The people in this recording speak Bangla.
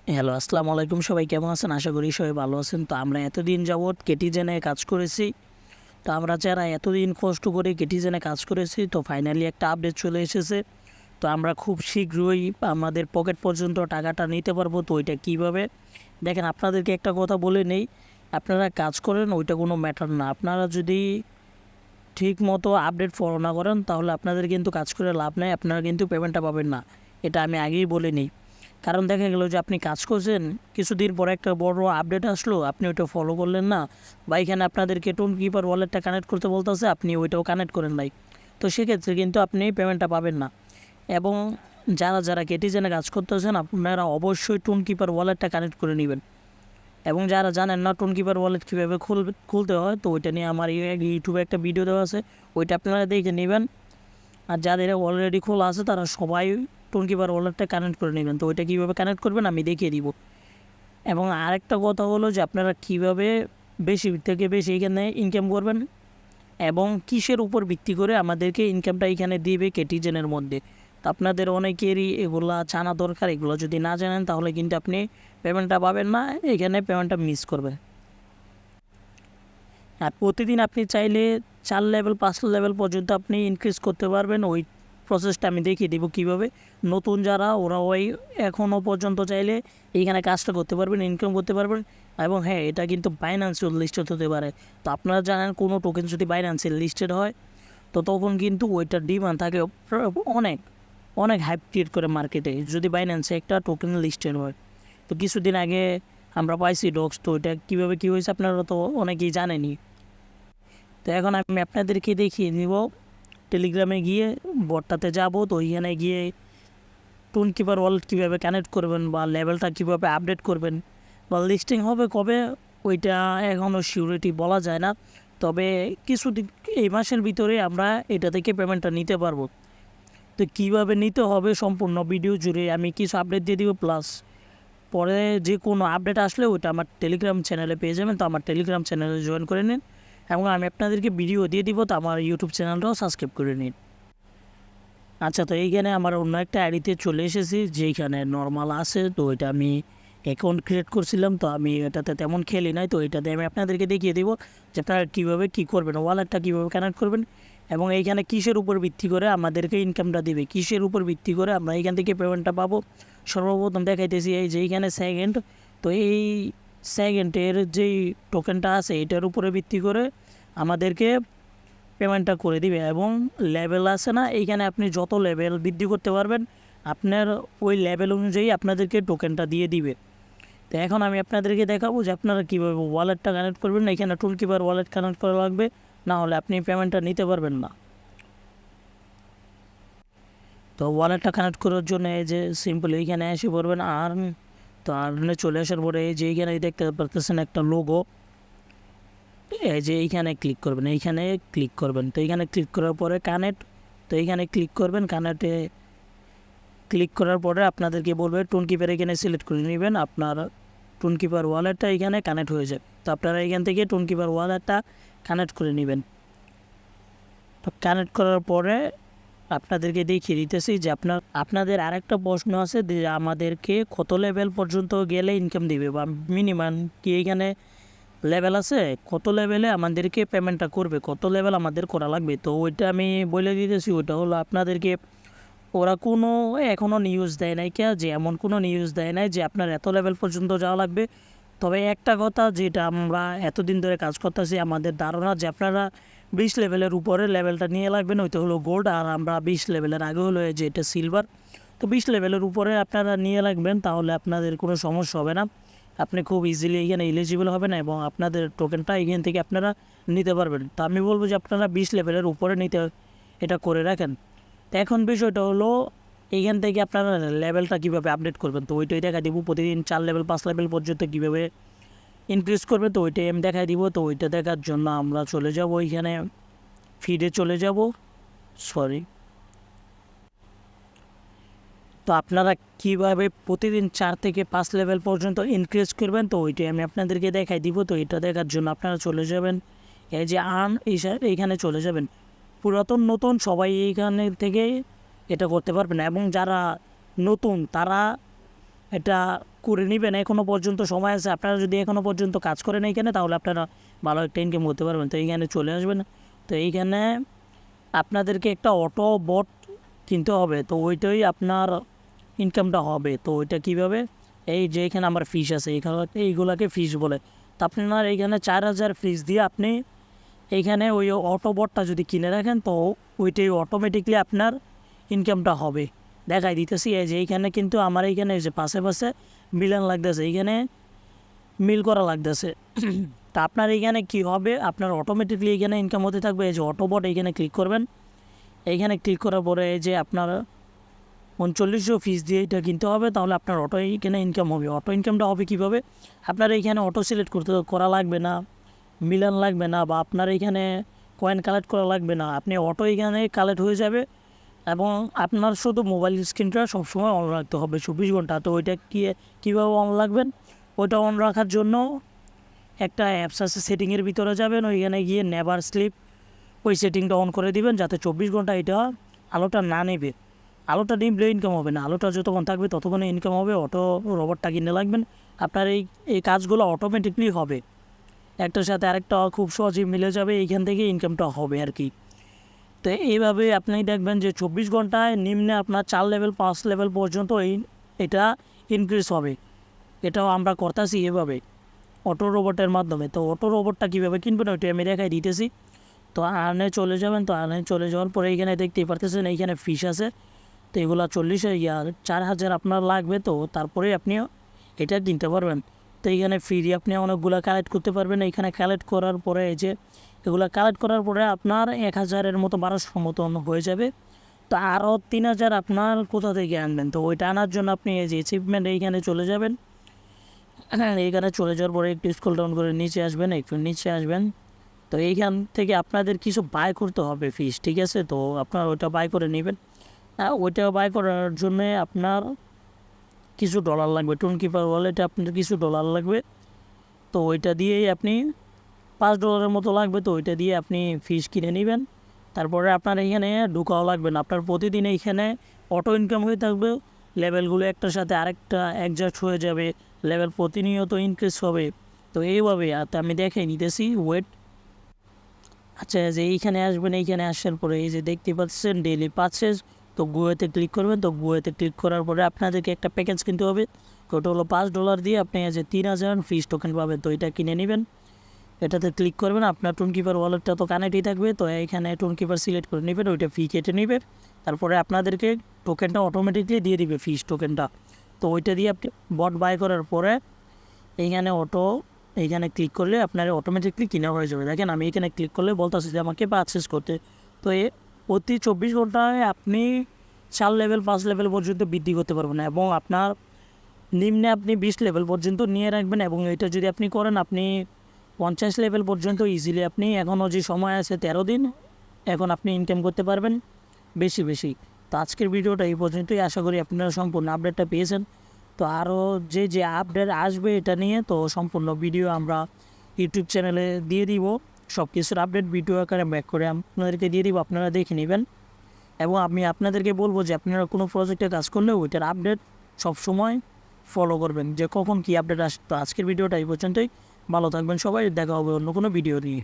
হ্যালো, আসসালামু আলাইকুম। সবাই কেমন আছেন? আশা করি সবাই ভালো আছেন। তো আমরা এতদিন যাবৎ কেটিজেনে কাজ করেছি। তো আমরা যারা এতদিন কষ্ট করে কেটিজেনে কাজ করেছি, তো ফাইনালি একটা আপডেট চলে এসেছে। তো আমরা খুব শীঘ্রই আমাদের পকেট পর্যন্ত টাকাটা নিতে পারবো। তো ওইটা কীভাবে দেখেন, আপনাদেরকে একটা কথা বলে নেই, আপনারা কাজ করেন ওইটা কোনো ম্যাটার না। আপনারা যদি ঠিক মতো আপডেট ফলো না করেন তাহলে আপনাদের কিন্তু কাজ করে লাভ নেই, আপনারা কিন্তু পেমেন্টটা পাবেন না। এটা আমি আগেই বলে নিই। কারণ দেখা গেল যে আপনি কাজ করছেন, কিছুদিন পরে একটা বড় আপডেট আসলো, আপনি ওইটা ফলো করলেন না, বা এখানে আপনাদেরকে টোন কিপার ওয়ালেটটা কানেক্ট করতে বলতেছে, আপনি ওইটাও কানেক্ট করেন নাই। তো সেক্ষেত্রে কিন্তু আপনি পেমেন্টটা পাবেন না। এবং যারা কেটিজেনে কাজ করতেছেন, আপনারা অবশ্যই টোন কিপার ওয়ালেটটা কানেক্ট করে নেবেন। এবং যারা জানেন না টোন কিপার ওয়ালেট কীভাবে খুলতে হয়, তো ওইটা নিয়ে আমার ইউটিউবে একটা ভিডিও দেওয়া আছে, ওইটা আপনারা দেখে নেবেন। আর যাদের অলরেডি খোলা আছে তারা সবাই টোন কিপার ওয়ালেটটা কানেক্ট করে নেবেন। তো ওইটা কীভাবে কানেক্ট করবেন আমি দেখিয়ে দিব। এবং আরেকটা কথা হলো যে আপনারা কীভাবে বেশি থেকে বেশি এখানে ইনকাম করবেন এবং কিসের উপর ভিত্তি করে আমাদেরকে ইনকামটা এখানে দিবে কেটিজেনের মধ্যে। তো আপনাদের অনেকেরই এগুলা জানা দরকার। এগুলো যদি না জানেন তাহলে কিন্তু আপনি পেমেন্টটা পাবেন না, এখানে পেমেন্টটা মিস করবেন। আর প্রতিদিন আপনি চাইলে 4 লেভেল 5 লেভেল পর্যন্ত আপনি ইনক্রিজ করতে পারবেন। ওই প্রসেসটা আমি দেখিয়ে দেবো কীভাবে। নতুন যারা ওরা ওই এখনও পর্যন্ত চাইলে এইখানে কাজটা করতে পারবেন, ইনকাম করতে পারবেন। এবং হ্যাঁ, এটা কিন্তু বাইন্যান্সের লিস্টেড হতে পারে। তো আপনারা জানেন কোনো টোকেন যদি বাইন্যান্সের লিস্টেড হয় তো তখন কিন্তু ওইটার ডিমান্ড থাকে অনেক অনেক হাইপ ক্রিয়েট করে মার্কেটে, যদি বাইন্যান্সে একটা টোকেন লিস্টেড হয়। তো কিছুদিন আগে আমরা পাইছি ডক্স। তো ওইটা কীভাবে কী হয়েছে আপনারা তো অনেকেই জানেনই। তো এখন আমি আপনাদেরকে দেখিয়ে দিব টেলিগ্রামে গিয়ে বটটাতে যাব। তো ওইখানে গিয়ে টোন কিপার ওয়ালেট কীভাবে কানেক্ট করবেন বা লেভেলটা কীভাবে আপডেট করবেন বা লিস্টিং হবে কবে ওইটা এখনও সিউরিটি বলা যায় না। তবে কিছুদিন এই মাসের ভিতরে আমরা এটা থেকে পেমেন্টটা নিতে পারবো। তো কীভাবে নিতে হবে সম্পূর্ণ ভিডিও জুড়ে আমি কিছু আপডেট দিয়ে দিব, প্লাস পরে যে কোনো আপডেট আসলে ওইটা আমার টেলিগ্রাম চ্যানেলে পেয়ে যাবেন। তো আমার টেলিগ্রাম চ্যানেলে জয়েন করে নিন এবং আমি আপনাদেরকে ভিডিও দিয়ে দিব। তো আমার ইউটিউব চ্যানেলটাও সাবস্ক্রাইব করে নিন। আচ্ছা, তো এইখানে আমার অন্য একটা আইডিতে চলে এসেছি যেইখানে নর্মাল আছে। তো ওইটা আমি অ্যাকাউন্ট ক্রিয়েট করছিলাম, তো আমি এটাতে তেমন খেলি নাই। তো এটাতে আমি আপনাদেরকে দেখিয়ে দেবো যে আপনারা কীভাবে কী করবেন, ওয়ালেটটা কীভাবে কানেক্ট করবেন এবং এইখানে কিসের উপর ভিত্তি করে আমাদেরকে ইনকামটা দেবে, কিসের উপর ভিত্তি করে আমরা এইখান থেকে পেমেন্টটা পাবো। সর্বপ্রথম দেখাইতেছি এই যে এইখানে সেকেন্ড। তো এই সেকেন্ডের যেই টোকেনটা আছে এটার উপরে ভিত্তি করে আমাদেরকে পেমেন্টটা করে দিবে। এবং লেভেল আছে না, এইখানে আপনি যত লেভেল বৃদ্ধি করতে পারবেন আপনার ওই লেভেল অনুযায়ী আপনাদেরকে টোকেনটা দিয়ে দিবে। তো এখন আমি আপনাদেরকে দেখাবো যে আপনারা কীভাবে ওয়ালেটটা কানেক্ট করবেন। এখানে টোন কিপার ওয়ালেট কানেক্ট করা লাগবে, না হলে আপনি পেমেন্টটা নিতে পারবেন না। তো ওয়ালেটটা কানেক্ট করার জন্য এই যে সিম্পল এইখানে এসে পড়বেন আর্ন। তো আর্নে চলে আসার পরে এই যে এইখানে দেখতে পারতেছেন একটা লোগো, এই যে এইখানে ক্লিক করবেন, এইখানে ক্লিক করবেন। তো এইখানে ক্লিক করার পরে কানেক্ট, তো এইখানে ক্লিক করবেন। কানেক্টে ক্লিক করার পরে আপনাদেরকে বলবে টোন কিপার, এখানে সিলেক্ট করে নেবেন। আপনার টোন কিপার ওয়ালেটটা এখানে কানেক্ট হয়ে যাবে। তো আপনারা এখান থেকে টোন কিপার ওয়ালেটটা কানেক্ট করে নেবেন। তো কানেক্ট করার পরে আপনাদেরকে দেখিয়ে দিতেছি যে আপনাদের আরেকটা প্রশ্ন আছে যে আমাদেরকে কত লেভেল পর্যন্ত গেলে ইনকাম দিবে বা মিনিমাম কি এইখানে লেভেল আছে, কত লেভেলে আমাদেরকে পেমেন্টটা করবে, কত লেভেল আমাদের করা লাগবে। তো ওইটা আমি বলে দিতেছি। ওইটা হলো আপনাদেরকে ওরা কোনো এখনও নিউজ দেয় নাই যে এমন কোনো নিউজ দেয় নাই যে আপনার এত লেভেল পর্যন্ত যাওয়া লাগবে। তবে একটা কথা যেটা আমরা এতদিন ধরে কাজ করতেছি, আমাদের ধারণা যে আপনারা 20 লেভেলের উপরে লেভেলটা নিয়ে লাগবেন, ওইটা হলো গোল্ড। আর আমরা 20 লেভেলের আগে হলো যে এটা সিলভার। তো 20 লেভেলের উপরে আপনারা নিয়ে লাগবেন, তাহলে আপনাদের কোনো সমস্যা হবে না। আপনি খুব ইজিলি এখানে এলিজিবল হবেন এবং আপনাদের টোকেনটা এখান থেকে আপনারা নিতে পারবেন। তো আমি বলবো যে আপনারা 20 লেভেলের উপরে নিতে এটা করে রাখেন। তো এখন বিষয়টা হলো এইখান থেকে আপনারা লেভেলটা কীভাবে আপডেট করবেন, তো ওইটাই দেখা দিব। প্রতিদিন 4 লেভেল 5 লেভেল পর্যন্ত কীভাবে ইনক্রিজ করবে, তো ওইটাই আমি দেখাই দিব। তো ওইটা দেখার জন্য আমরা চলে যাব ওইখানে ফিডে চলে যাব, সরি। তো আপনারা কীভাবে প্রতিদিন 4 থেকে 5 লেভেল পর্যন্ত ইনক্রিজ করবেন, তো ওইটাই আমি আপনাদেরকে দেখাই দিব। তো এটা দেখার জন্য আপনারা চলে যাবেন এই যে আর্ন, এইখানে চলে যাবেন। পুরাতন নতুন সবাই এইখানে থেকে এটা করতে পারবেন। এবং যারা নতুন তারা এটা করে নেবেন। এখনও পর্যন্ত সময় আছে, আপনারা যদি এখনও পর্যন্ত কাজ করেন এইখানে তাহলে আপনারা ভালো একটা ইনকাম করতে পারবেন। তো এইখানে চলে আসবেন। তো এইখানে আপনাদেরকে একটা অটো বট কিনতে হবে, তো ওইটাই আপনার ইনকামটা হবে। তো ওইটা কীভাবে, এই যে এখানে আমার ফিস আছে, এখানে এইগুলাকে ফিস বলে। তো আপনার এইখানে 4000 ফিস দিয়ে আপনি এইখানে ওই অটো বটটা যদি কিনে রাখেন তো ওইটাই অটোমেটিকলি আপনার ইনকামটা হবে। দেখাই দিতেছি, এই যে এইখানে কিন্তু আমার এইখানে এই যে পাশে পাশে মিলান লাগতেছে, এইখানে মিল করা লাগতেছে। তা আপনার এইখানে কি হবে, আপনার অটোমেটিকলি এইখানে ইনকাম হতে থাকবে। এই যে অটো বট এইখানে ক্লিক করবেন, এইখানে ক্লিক করার পরে এই যে আপনার 3900 ফিস দিয়ে এটা কিনতে হবে, তাহলে আপনার অটো এইখানে ইনকাম হবে। অটো ইনকামটা হবে কীভাবে, আপনার এইখানে অটো সিলেক্ট করা লাগবে না, মিলান লাগবে না, বা আপনার এইখানে কয়েন কালেক্ট করা লাগবে না। আপনি অটো এইখানে কালেক্ট হয়ে যাবে এবং আপনার শুধু মোবাইল স্ক্রিনটা সবসময় অন রাখতে হবে 24 ঘন্টা। তো ওইটা কীভাবে অন রাখবেন, ওইটা অন রাখার জন্য একটা অ্যাপস আছে, সেটিংয়ের ভিতরে যাবেন, ওইখানে গিয়ে নেভার স্লিপ ওই সেটিংটা অন করে দিবেন, যাতে 24 ঘন্টা এটা আলোটা না নেবে। আলোটা নিবলে ইনকাম হবে না, আলোটা যতক্ষণ থাকবে ততক্ষণে ইনকাম হবে। অটো রোবটটা কিনে লাগবেন, আপনার এই কাজগুলো অটোমেটিকলি হবে, একটার সাথে আরেকটা খুব সহজেই মিলে যাবে, এইখান থেকে ইনকামটা হবে আর কি। তো এইভাবে আপনি দেখবেন যে 24 ঘন্টায় নিম্নে আপনার 4 লেভেল 5 লেভেল পর্যন্ত এটা ইনক্রিজ হবে। এটাও আমরা করতেছি এভাবে অটো রোবটের মাধ্যমে। তো অটো রোবটটা কীভাবে কিনবেন ওইটা আমি দেখাই দিতেছি। তো আর্নে চলে যাবেন, তো আর্নে চলে যাওয়ার পরে এইখানে দেখতেই পারতেছেন এইখানে ফিস আছে, তো এগুলো 40,000 আপনার লাগবে। তো তারপরে আপনি এটা কিনতে পারবেন। তো এইখানে ফ্রি আপনি অনেকগুলো কালেক্ট করতে পারবেন। এইখানে কালেক্ট করার পরে এই যে এগুলো কালেক্ট করার পরে আপনার 1000-এর মতো 1200 মতন হয়ে যাবে। তো আরও 3000 আপনার কোথা থেকে আনবেন, তো ওইটা আনার জন্য আপনি এই যে অ্যাচিভমেন্ট এইখানে চলে যাবেন। এইখানে চলে যাওয়ার পরে একটু স্ক্রল ডাউন করে নিচে আসবেন, একটু নিচে আসবেন। তো এইখান থেকে আপনাদের কিছু বাই করতে হবে ফিস, ঠিক আছে। তো আপনার ওইটা বাই করে নেবেন। ওইটা বাই করার জন্যে আপনার কিছু ডলার লাগবে, টোনকিপার ওয়ালেটে আপনার কিছু ডলার লাগবে। তো ওইটা দিয়েই আপনি $5 মতো লাগবে। তো ওইটা দিয়ে আপনি ফিস কিনে নেবেন। তারপরে আপনার এখানে ঢোকাও লাগবে না, আপনার প্রতিদিন এইখানে অটো ইনকাম হয়ে থাকবে। লেভেলগুলো একটার সাথে আরেকটা অ্যাডজাস্ট হয়ে যাবে, লেভেল প্রতিনিয়ত ইনক্রিজ হবে। তো এইভাবে আমি দেখাই নিতেছি, ওয়েট। আচ্ছা, যে এইখানে আসবেন, এইখানে আসার পরে এই যে দেখতে পাচ্ছেন ডেইলি পারচেজ, তো গুয়েতে ক্লিক করবেন। তো গুয়েতে ক্লিক করার পরে আপনাদেরকে একটা প্যাকেজ কিনতে হবে, ওটা হলো $5 দিয়ে আপনি যে 3000 ফিস টোকেন পাবেন। তো এটা কিনে নেবেন, এটাতে ক্লিক করবেন। আপনার টোনকিপার ওয়ালেটটা তো কানেক্টই থাকবে, তো এইখানে টোনকিপার সিলেক্ট করে নেবেন, ওইটা ফি কেটে নেবে। তারপরে আপনাদেরকে টোকেনটা অটোমেটিকলি দিয়ে দিবে, ফিস টোকেনটা। তো ওইটা দিয়ে আপনি বট বাই করার পরে এইখানে ক্লিক করলে আপনার অটোমেটিকলি কিনা হয়ে যাবে। দেখেন আমি এখানে ক্লিক করলে বলতেছি যে আমাকে পারচেস করতে। তো প্রতি 24 ঘন্টায় আপনি 4 লেভেল 5 লেভেল পর্যন্ত বৃদ্ধি করতে পারবেন, এবং আপনার নিম্নে আপনি 20 লেভেল পর্যন্ত নিয়ে রাখবেন। এবং এটা যদি আপনি করেন, আপনি 50 লেভেল পর্যন্ত ইজিলি আপনি, এখনও যে সময় আছে 13 দিন, এখন আপনি ইনকাম করতে পারবেন বেশি। তো আজকের ভিডিওটা এই পর্যন্তই, আশা করি আপনারা সম্পূর্ণ আপডেটটা পেয়েছেন। তো আরও যে আপডেট আসবে এটা নিয়ে, তো সম্পূর্ণ ভিডিও আমরা ইউটিউব চ্যানেলে দিয়ে দিব, সব কিছুর আপডেট ভিডিও আকারে ব্যাক করে আপনাদেরকে দিয়ে দিব, আপনারা দেখে নেবেন। এবং আমি আপনাদেরকে বলবো যে আপনারা কোনো প্রজেক্টে কাজ করলে ওইটার আপডেট সবসময় ফলো করবেন, যে কখন কী আপডেট আসে। তো আজকের ভিডিওটা এই পর্যন্তই, ভালো থাকবেন সবাই, দেখা হবে অন্য কোনো ভিডিও নিয়ে।